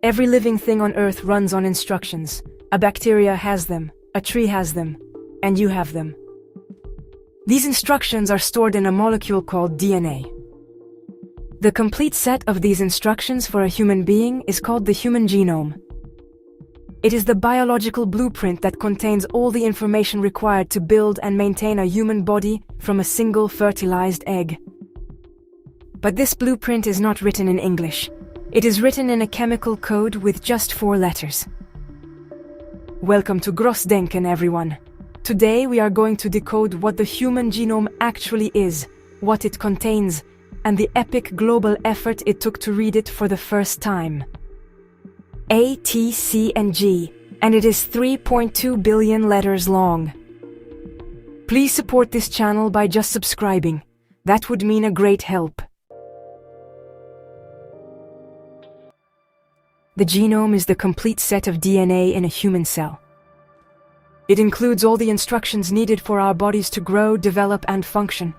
Every living thing on Earth runs on instructions. A bacteria has them, a tree has them, and you have them. These instructions are stored in a molecule called DNA. The complete set of these instructions for a human being is called the human genome. It is the biological blueprint that contains all the information required to build and maintain a human body from a single fertilized egg. But this blueprint is not written in English. It is written in a chemical code with just 4 letters. Welcome to Grossdenken, everyone. Today we are going to decode what the human genome actually is, what it contains, and the epic global effort it took to read it for the first time. A, T, C, and G, and it is 3.2 billion letters long. Please support this channel by just subscribing. That would mean a great help. The genome is the complete set of DNA in a human cell. It includes all the instructions needed for our bodies to grow, develop, and function.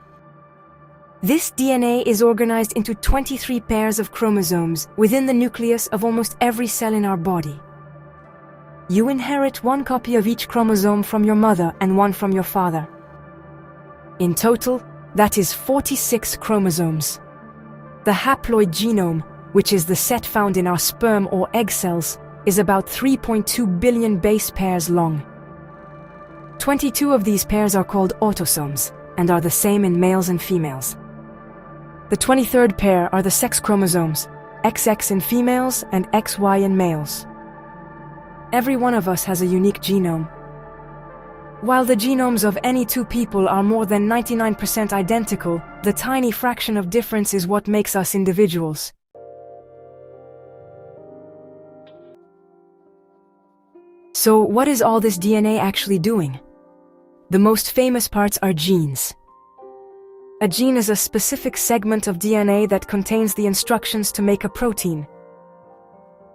This DNA is organized into 23 pairs of chromosomes within the nucleus of almost every cell in our body. You inherit 1 copy of each chromosome from your mother and 1 from your father. In total, that is 46 chromosomes. The haploid genome, which is the set found in our sperm or egg cells, is about 3.2 billion base pairs long. 22 of these pairs are called autosomes and are the same in males and females. The 23rd pair are the sex chromosomes, XX in females and XY in males. Every one of us has a unique genome. While the genomes of any 2 people are more than 99% identical, the tiny fraction of difference is what makes us individuals. So what is all this DNA actually doing? The most famous parts are genes. A gene is a specific segment of DNA that contains the instructions to make a protein.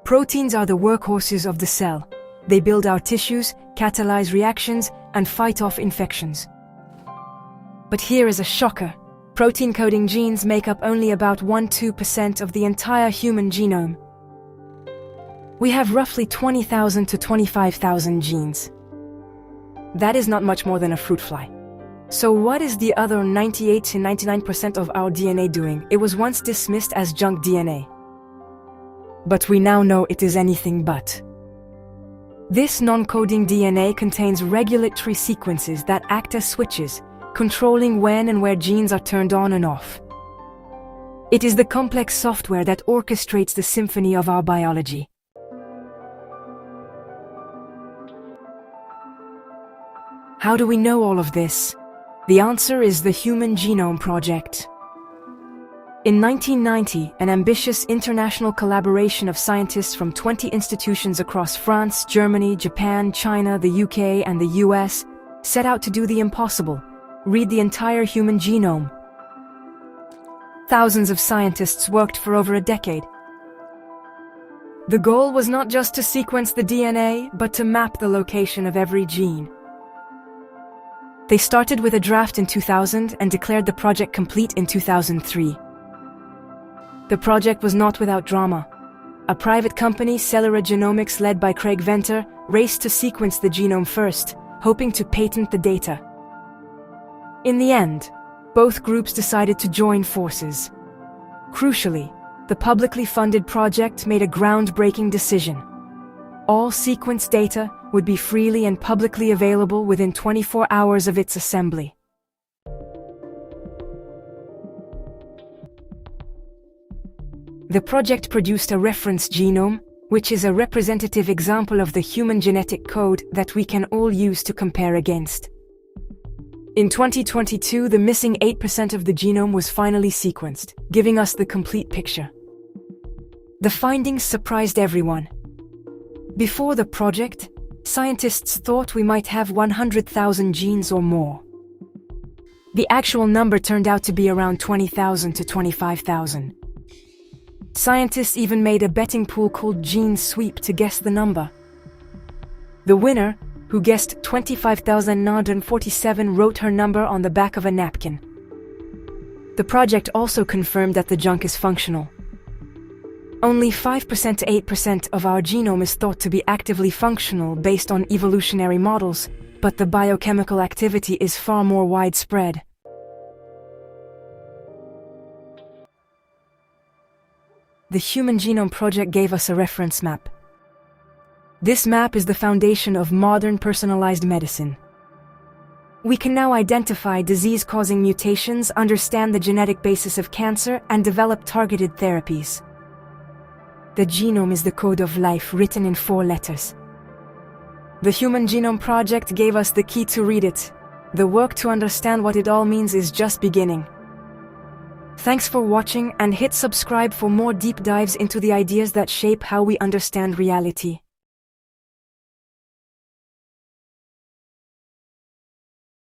Proteins are the workhorses of the cell. They build our tissues, catalyze reactions, and fight off infections. But here is a shocker. Protein-coding genes make up only about 1–2% of the entire human genome. We have roughly 20,000 to 25,000 genes. That is not much more than a fruit fly. So what is the other 98 to 99% of our DNA doing? It was once dismissed as junk DNA. But we now know it is anything but. This non-coding DNA contains regulatory sequences that act as switches, controlling when and where genes are turned on and off. It is the complex software that orchestrates the symphony of our biology. How do we know all of this? The answer is the Human Genome Project. In 1990, an ambitious international collaboration of scientists from 20 institutions across France, Germany, Japan, China, the UK, and the US set out to do the impossible: read the entire human genome. Thousands of scientists worked for over a decade. The goal was not just to sequence the DNA, but to map the location of every gene. They started with a draft in 2000 and declared the project complete in 2003. The project was not without drama. A private company, Celera Genomics, led by Craig Venter, raced to sequence the genome first, hoping to patent the data. In the end, both groups decided to join forces. Crucially, the publicly funded project made a groundbreaking decision. All sequence data would be freely and publicly available within 24 hours of its assembly. The project produced a reference genome, which is a representative example of the human genetic code that we can all use to compare against. In 2022, the missing 8% of the genome was finally sequenced, giving us the complete picture. The findings surprised everyone. Before the project, scientists thought we might have 100,000 genes or more. The actual number turned out to be around 20,000 to 25,000. Scientists even made a betting pool called Gene Sweep to guess the number. The winner, who guessed 25,947, wrote her number on the back of a napkin. The project also confirmed that the junk is functional. Only 5% to 8% of our genome is thought to be actively functional based on evolutionary models, but the biochemical activity is far more widespread. The Human Genome Project gave us a reference map. This map is the foundation of modern personalized medicine. We can now identify disease-causing mutations, understand the genetic basis of cancer, and develop targeted therapies. The genome is the code of life written in 4 letters. The Human Genome Project gave us the key to read it. The work to understand what it all means is just beginning. Thanks for watching, and hit subscribe for more deep dives into the ideas that shape how we understand reality.